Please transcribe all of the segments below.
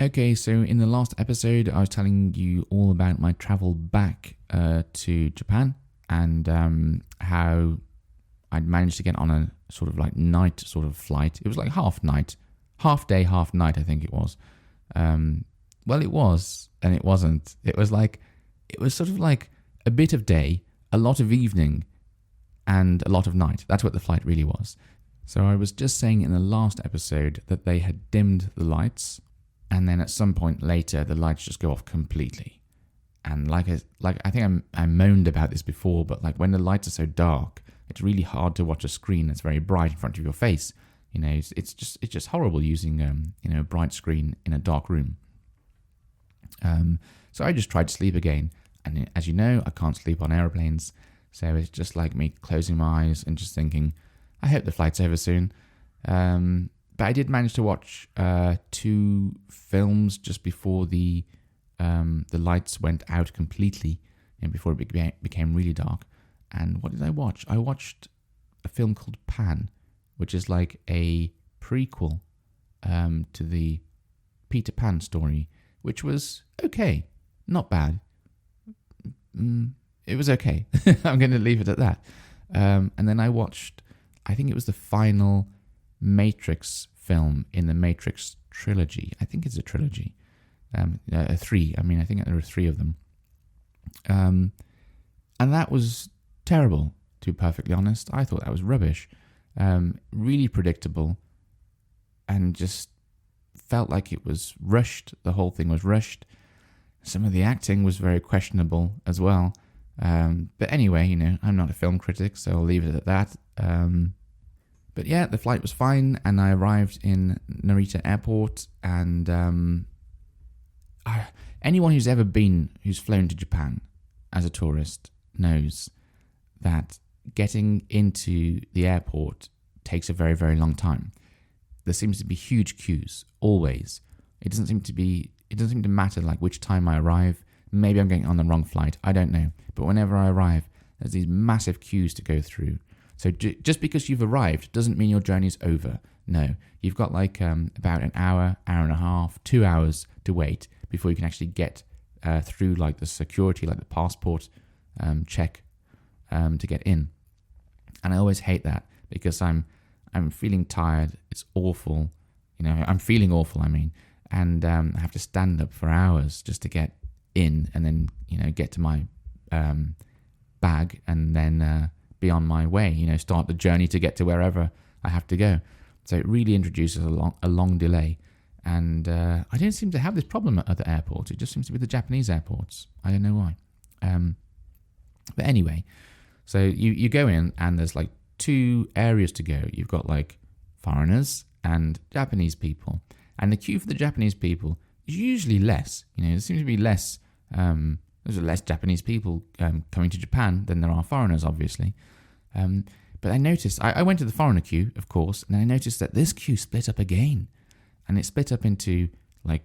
Okay, so in the last episode, I was telling you all about my travel back to Japan and how I'd managed to get on a sort of like night sort of flight. It was like half night, half day, half night, I think it was. Um, well, it was, and it wasn't. It was sort of like a bit of day, a lot of evening, and a lot of night. That's what the flight really was. So I was just saying in the last episode that they had dimmed the lights, and then at some point later, the lights just go off completely. And I think I moaned about this before, but like when the lights are so dark, it's really hard to watch a screen that's very bright in front of your face. You know, it's just horrible using a bright screen in a dark room. So I just tried to sleep again, and as you know, I can't sleep on aeroplanes. So it's just like me closing my eyes and just thinking, I hope the flight's over soon. But I did manage to watch two films just before the lights went out completely and before it became really dark. And what did I watch? I watched a film called Pan, which is like a prequel to the Peter Pan story, which was okay, not bad. It was okay. I'm going to leave it at that. And then I watched, I think it was the final Matrix film in the Matrix trilogy. I think it's a trilogy. Three. I mean, I think there are three of them. And that was terrible, to be perfectly honest. I thought that was rubbish. Really predictable and just felt like it was rushed. The whole thing was rushed. Some of the acting was very questionable as well. But anyway, you know, I'm not a film critic, so I'll leave it at that. But yeah, the flight was fine, and I arrived in Narita Airport, and anyone who's flown to Japan as a tourist knows that getting into the airport takes a very, very long time. There seems to be huge queues, always. It doesn't seem to matter like which time I arrive. Maybe I'm getting on the wrong flight, I don't know. But whenever I arrive, there's these massive queues to go through. So just because you've arrived doesn't mean your journey's over. No, you've got like about an hour, hour and a half, 2 hours to wait before you can actually get through like the security, like the passport check to get in. And I always hate that because I'm feeling tired. It's awful. You know, I'm feeling awful, I mean. And I have to stand up for hours just to get in and then, you know, get to my bag and then be on my way, you know, start the journey to get to wherever I have to go. So it really introduces a long delay. And I don't seem to have this problem at other airports. It just seems to be the Japanese airports. I don't know why. But anyway, so you go in and there's like two areas to go. You've got like foreigners and Japanese people. And the queue for the Japanese people is usually less. You know, there seems to be less. There's less Japanese people coming to Japan than there are foreigners, obviously. But I noticed, I went to the foreigner queue, of course, and I noticed that this queue split up again. And it split up into, like,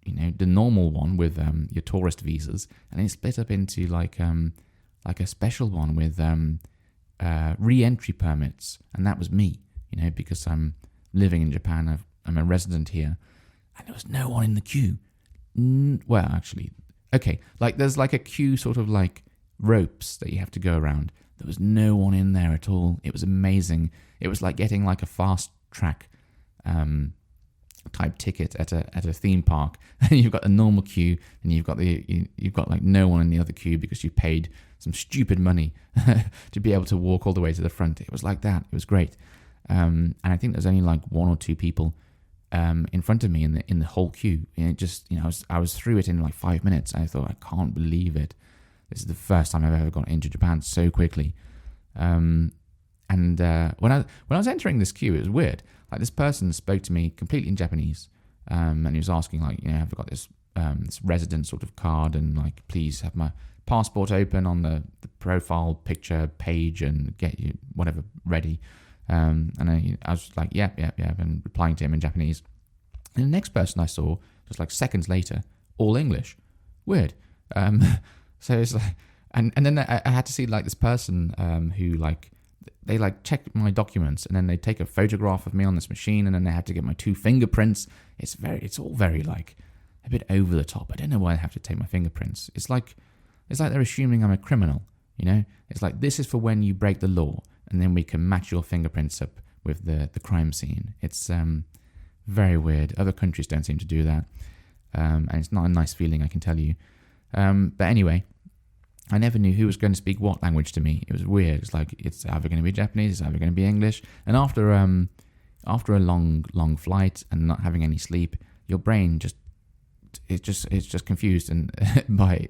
you know, the normal one with your tourist visas. And it split up into, like a special one with re-entry permits. And that was me, you know, because I'm living in Japan. I'm a resident here. And there was no one in the queue. Well, actually, okay, like there's like a queue sort of like ropes that you have to go around. There was no one in there at all. It was amazing. It was like getting like a fast track type ticket at a theme park. You've got a normal queue and you've got like no one in the other queue because you paid some stupid money to be able to walk all the way to the front. It was like that. It was great. And I think there's only like one or two people in front of me in the whole queue. And it just, you know, I was through it in like 5 minutes. I thought, I can't believe it. This is the first time I've ever got into Japan so quickly. And when I was entering this queue, it was weird. Like this person spoke to me completely in Japanese, and he was asking like, you know, have I got this resident sort of card, and like, please have my passport open on the profile picture page and get you whatever ready. And I was like, yep, and replying to him in Japanese. And the next person I saw, just like seconds later, all English. Weird. So it's like, and then I had to see like this person who like, they like check my documents and then they take a photograph of me on this machine and then they had to get my two fingerprints. It's all very like, a bit over the top. I don't know why they have to take my fingerprints. It's like they're assuming I'm a criminal, you know? It's like, this is for when you break the law, and then we can match your fingerprints up with the crime scene. It's very weird. Other countries don't seem to do that. And it's not a nice feeling, I can tell you. But anyway, I never knew who was going to speak what language to me. It was weird. It's like, it's either going to be Japanese, it's either going to be English. And after a long flight and not having any sleep, your brain it's just confused and by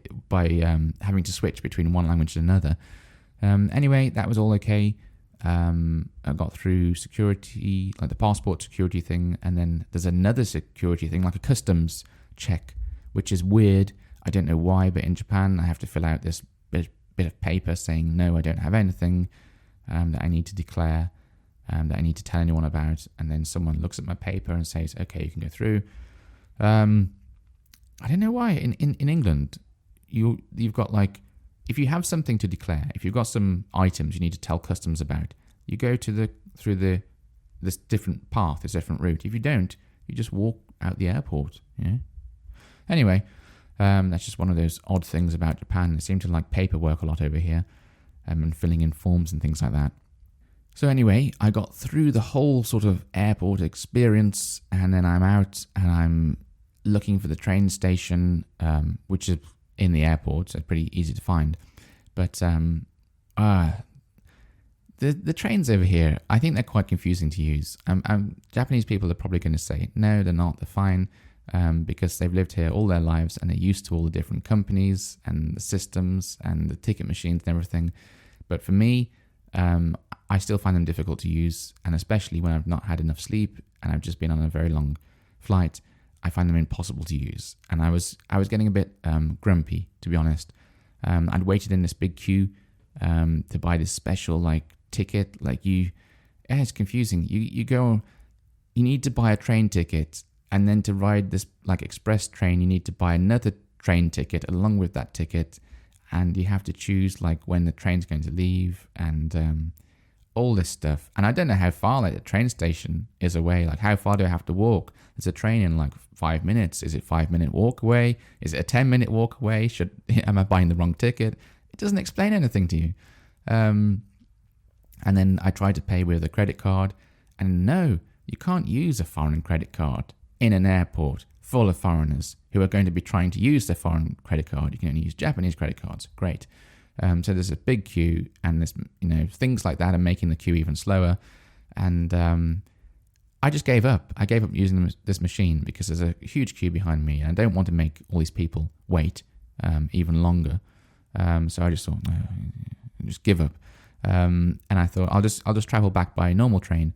having to switch between one language and another. Anyway, that was all okay. I got through security, like the passport security thing, and then there's another security thing, like a customs check, which is weird. I don't know why, but in Japan I have to fill out this bit of paper saying no, I don't have anything that I need to declare, that I need to tell anyone about, and then someone looks at my paper and says, okay, you can go through. I don't know why. In England, you've got, like, if you have something to declare, if you've got some items you need to tell customs about, you go through this different path, this different route. If you don't, you just walk out the airport. Yeah. Anyway, that's just one of those odd things about Japan. They seem to like paperwork a lot over here, and filling in forms and things like that. So anyway, I got through the whole sort of airport experience, and then I'm out and I'm looking for the train station, which is in the airport, so it's pretty easy to find. But the trains over here, I think they're quite confusing to use. Japanese people are probably going to say, no, they're not, they're fine, because they've lived here all their lives and they're used to all the different companies and the systems and the ticket machines and everything. But for me, I still find them difficult to use, and especially when I've not had enough sleep and I've just been on a very long flight, I find them impossible to use. And I was getting a bit grumpy, to be honest. I'd waited in this big queue to buy this special ticket. It's confusing. You need to buy a train ticket, and then to ride this express train, you need to buy another train ticket along with that ticket, and you have to choose when the train's going to leave and all this stuff. And I don't know how far the train station is away. How far do I have to walk? There's a train in 5 minutes. Is it 5 minute walk away? Is it a 10-minute walk away? Am I buying the wrong ticket? It doesn't explain anything to you. And then I tried to pay with a credit card, and no, you can't use a foreign credit card in an airport full of foreigners who are going to be trying to use their foreign credit card. You can only use Japanese credit cards. Great. So there's a big queue, and this, things like that are making the queue even slower. And I just gave up. I gave up using this machine because there's a huge queue behind me, and I don't want to make all these people wait even longer. So I just thought, no, just give up. And I thought I'll just travel back by normal train.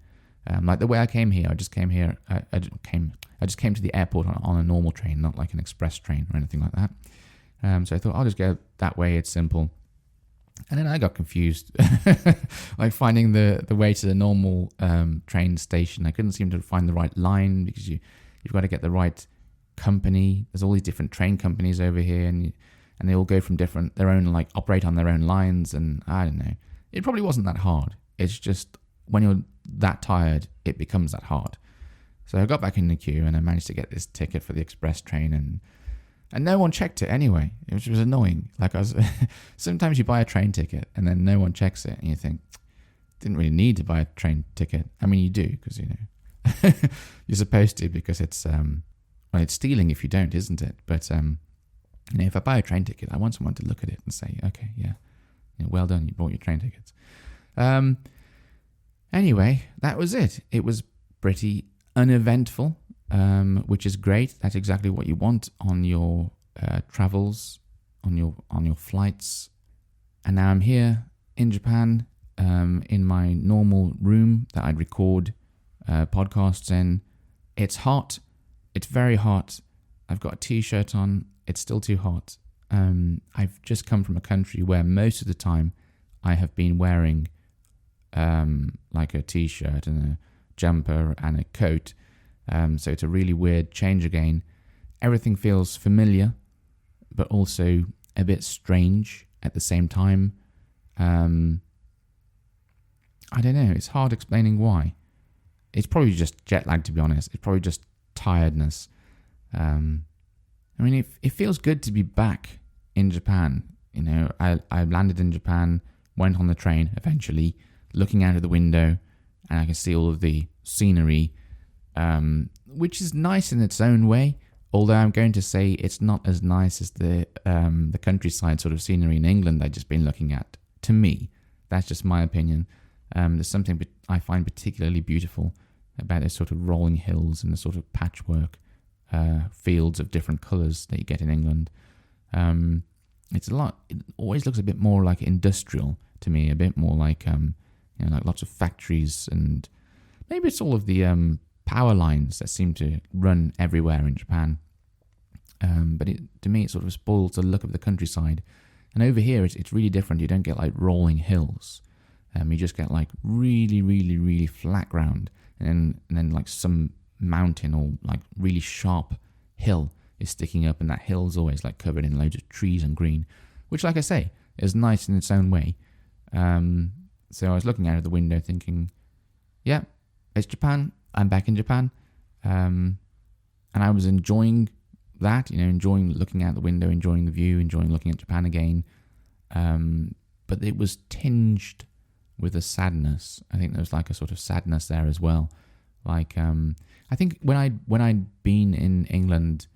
The way I came here, I just came here. I just came to the airport on a normal train, not like an express train or anything like that. So I thought I'll just go that way. It's simple. And then I got confused, finding the way to the normal train station. I couldn't seem to find the right line because you've got to get the right company. There's all these different train companies over here, and they all go from their own operate on their own lines. And I don't know. It probably wasn't that hard. It's just when you're that tired, it becomes that hard. So I got back in the queue and I managed to get this ticket for the express train, and no one checked it anyway, which was annoying. Sometimes you buy a train ticket and then no one checks it, and you think, didn't really need to buy a train ticket. I mean, you do because you're supposed to, because it's it's stealing if you don't, isn't it? But if I buy a train ticket, I want someone to look at it and say, okay, yeah, well done, you bought your train tickets. Anyway, that was it. It was pretty uneventful, which is great. That's exactly what you want on your travels, on your flights. And now I'm here in Japan, in my normal room that I'd record podcasts in. It's hot. It's very hot. I've got a t-shirt on. It's still too hot. I've just come from a country where most of the time I have been wearing a t-shirt and a jumper and a coat. So it's a really weird change again. Everything feels familiar, but also a bit strange at the same time. I don't know. It's hard explaining why. It's probably just jet lag, to be honest. It's probably just tiredness. I mean, it feels good to be back in Japan. You know, I landed in Japan, went on the train eventually, looking out of the window, and I can see all of the scenery, which is nice in its own way. Although I'm going to say it's not as nice as the countryside sort of scenery in England I've just been looking at. To me, that's just my opinion. There's something I find particularly beautiful about those sort of rolling hills and the sort of patchwork fields of different colours that you get in England. It's a lot. It always looks a bit more like industrial to me, a bit more like like lots of factories, and maybe it's all of the power lines that seem to run everywhere in Japan. But to me, it sort of spoils the look of the countryside. And over here, it's really different. You don't get like rolling hills. You just get like really, really, really flat ground, and then like some mountain or like really sharp hill is sticking up, and that hill is always like covered in loads of trees and green, which, like I say, is nice in its own way. So I was looking out of the window thinking, yeah, it's Japan. I'm back in Japan. And I was enjoying that, enjoying looking out the window, enjoying the view, enjoying looking at Japan again. But it was tinged with a sadness. I think there was like a sort of sadness there as well. Like, I think when I'd been in England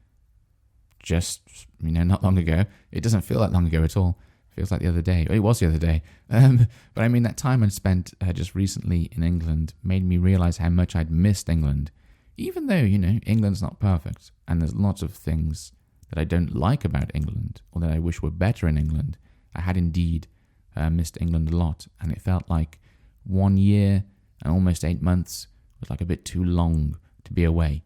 just, not long ago, it doesn't feel that long ago at all. It feels like the other day. It was the other day. But I mean, that time I'd spent just recently in England made me realize how much I'd missed England. Even though, England's not perfect, and there's lots of things that I don't like about England, or that I wish were better in England, I had indeed missed England a lot, and it felt like 1 year and almost 8 months was like a bit too long to be away.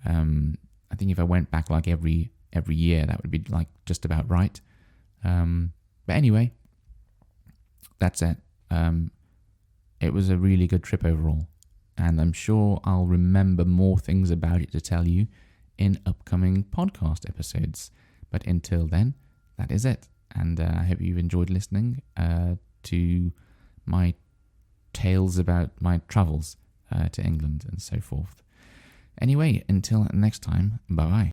I think if I went back like every year, that would be like just about right. But anyway, that's it. It was a really good trip overall, and I'm sure I'll remember more things about it to tell you in upcoming podcast episodes. But until then, that is it. And I hope you've enjoyed listening to my tales about my travels to England and so forth. Anyway, until next time, bye-bye.